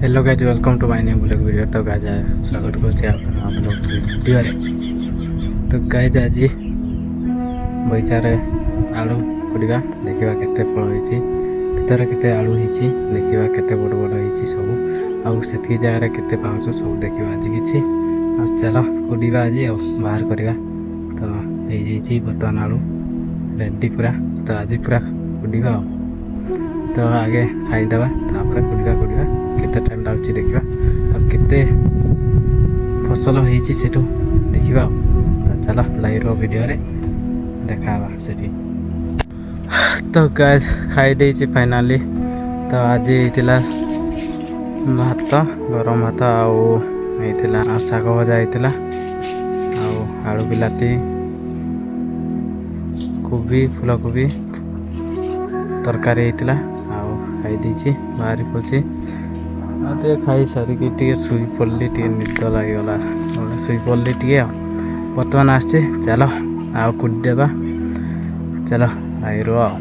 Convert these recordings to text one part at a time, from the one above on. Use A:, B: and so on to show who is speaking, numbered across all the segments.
A: Hello guys, welcome to my new blog video. तो guys स्वागत करुचे आप लोग वीडियो रे। तो गाइस आज बगीचार आलू पड़ा देखा केते फल होती भितर केते आलू होती देखा केते बड़ बड़ होती सब आउ से जगह केते पाउछ सब देखा आज किसी चल कुड़ा आज बाहर करवा। तो ये बर्तमान आलू रेडी पूरा। तो आज पूरा कुड़ा तो आगे खाईदे कुड़ा केते टाइम लगुच देखा केते फसल होती से देखा। तो चल लाइव वीडियो रे देखा से। तो गाइस खाई देछि फाइनाली। तो आज होता भात गरम भात आउ शाग भजा होता आलू बिलाती कोबी फूलकोबी तरकारी होता खाई देछि बाहरी पड़ी खाई सारिकी शुई पड़ली निद लगिगला शुई पड़ली बर्तमान आसचे चल आ कुदेबा चल आई रो।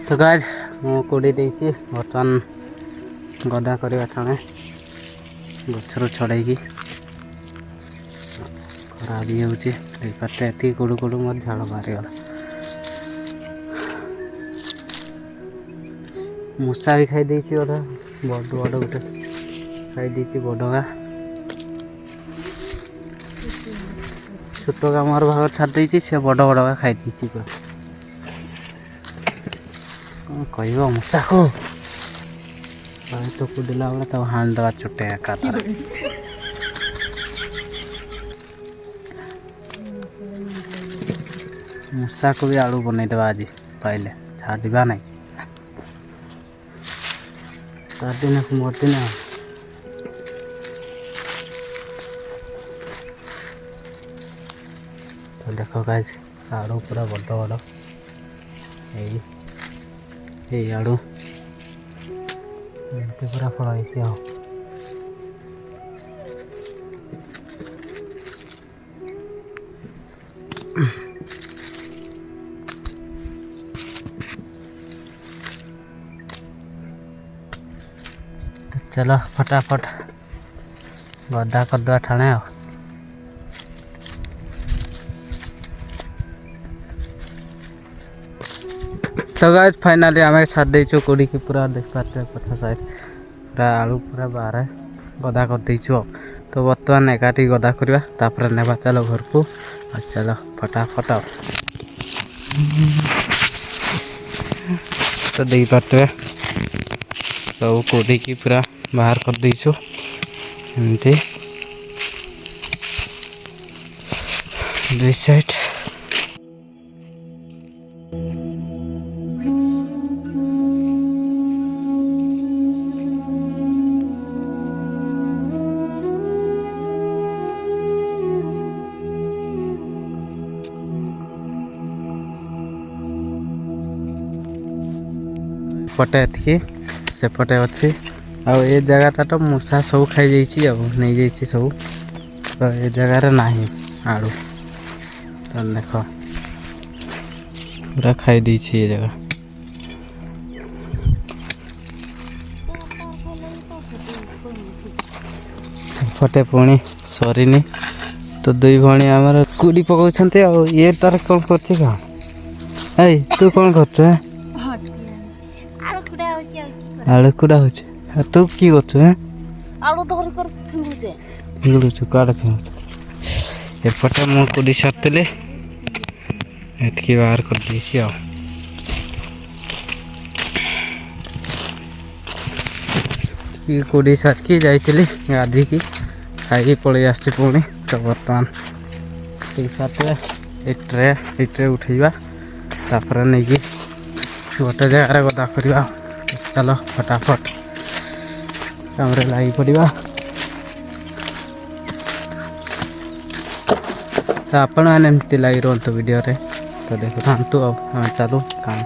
A: तो गाइस मु कोड़ी देछि बर्तमान गदा करवा टाणे गछर छड़ाई खरा भी होची देखते एति कोडू कोडू मोर झाड़ बाहरी गला। मूसा भी खाई देछि अधा बड़ बड़ गोटे खाई देछि बड़गा छोट का मोर भाग छाड़ देछि से बड़ बड़गा खाई देछि पूरा कह मूसा को तो कुदिला बेला तो हाण दवा छोटे का मूसा को भी आलू बनई देवा आज पाइले छाड़ा नहीं 4 दिन मोर दिन तो देख गाइस आड़ू पूरा बड़ बड़ आड़ू पूरा फल है तो चलो फटाफट गदा करदे ठाणे आ तो गाइस फाइनली आम छाड़ देचु कोड़ी की पूरा देख पाते पथा साइड पूरा आलू पूरा बाहर गदा कर देचु तो बर्तमान एकाठी गदा करवा तापर नेबा चलो घर को चलो फटाफट तो देख पाते सब कोड़ी की पूरा बाहर कर देचु एमती दुई साइड पटे एति सेपटे अच्छी आ जगह तो मूषा सब खाई नहीं जाइए सब तो ये जगार नहीं आलू तो देख पूरा खाई ये जगह फटे पुणी सरीनी तो दुई भाई आमर कुड़ी पकाउछन्ते ये तार कौन कर तू कौन कर आलू कुड़ा हो तू की आलू काड़ एपटे मु कुड़ी सारी एतकी बाहर कर देसी कुड़ी सारिकी जाइली गाधी की खाई पलि आसी पुणी तो बर्तमान सारे ट्रे उठेवा तापर नहीं कि गोटे जगार गदा करवा चलो फटाफट काम लगी पड़ा तो आपण मैंने एमती लगी रुहतु वीडियो रे तो देखु था चलो काम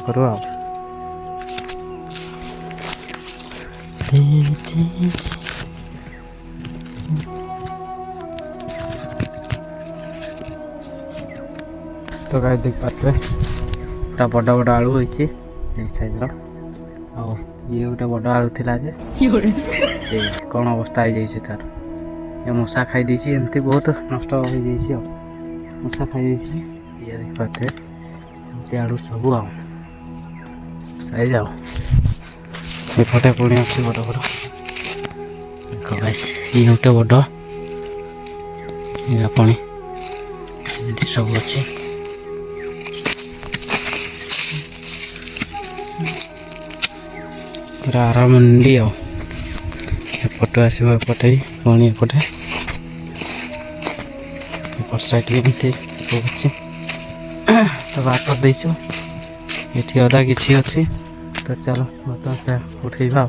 A: करूँ तो गाय देख पाते पूरा बड़ बड़ आलू होती साइज ये गोटे बड़ आलू थी कौन अवस्था हो जाए तार ये मशा खाई एमती बहुत नष्ट हो जाए मशा खाई ये देख पाते एमती आलू सब साइज एपटे पुणी अच्छी बड़ बड़ ये गोटे बड़ पुणी सब अच्छे पूरा आराम मंडी एपटे आसपटे पुणी एपटे साइड भी एमती सब अच्छे तो बाहर कर देचु ये अदा किसी अच्छी तो चलो बर्तमान उठेगा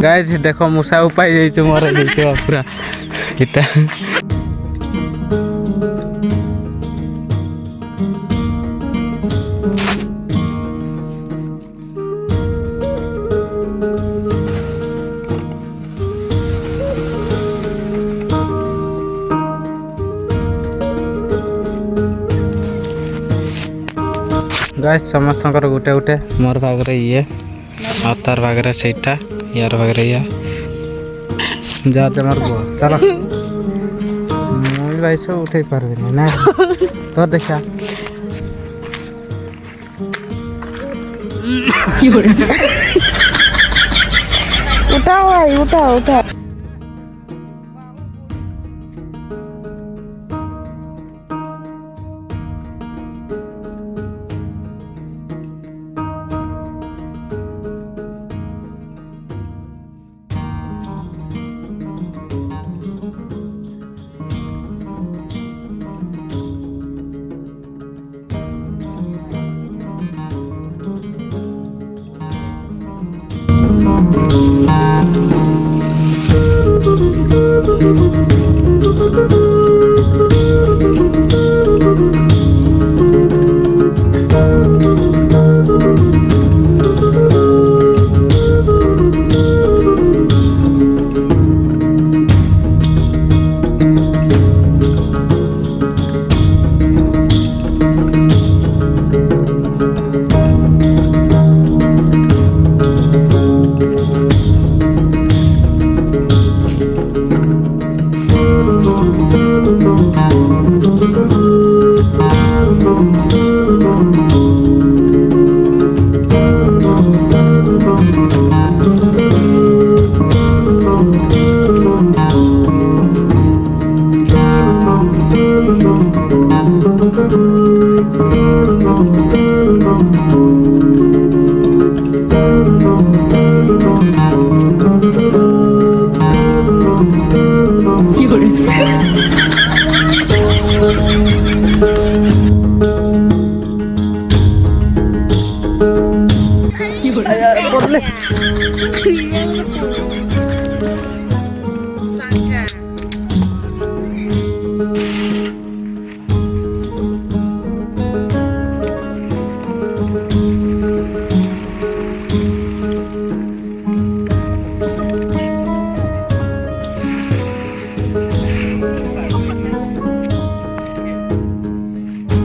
A: गाइस देखो मूषा पाई जाइए मर पूरा इटा गाइस समस्त गोटे गोटे मोर पाखे ये और तार पाखे सेटा यार पाखे या जा मोर गो चलो मुझे भाई सब उठे पार्बे ना तो देखा
B: उठाओ भाई उठाओ उठाओ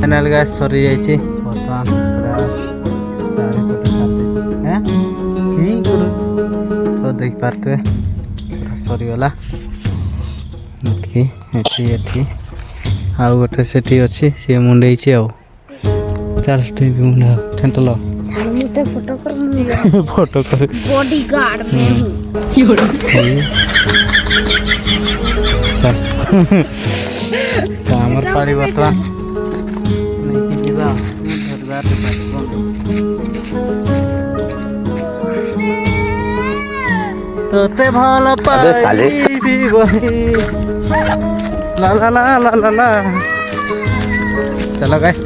A: फाइनाल गाइस सरी जाइए बर्तमान तो देख पारे सरीगला आउ गोटे से अच्छी सी मुंडे चल तुम भी मुंडा ठेंटल फोटो कर
B: बॉडीगार्ड में
A: चल आमर पाड़ी बर्तमान नहीं जीवा तोते भल पाइबी बही ला ला ला ला ला ला चलो गाइस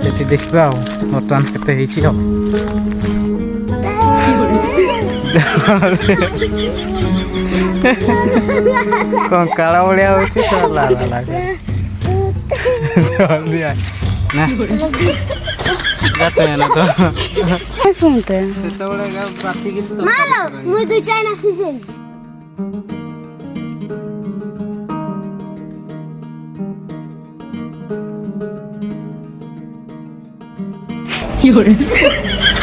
A: सेठी देखबा बर्तमान केते हेची हो कौन काला बढ़िया होती तो ला ला ला जल्दी आ ना जाते हैं ना तो
B: सुनते हैं
A: तो बड़ा बाती की तो
B: मारो मुझे दो चाइना सीजन
C: 有人。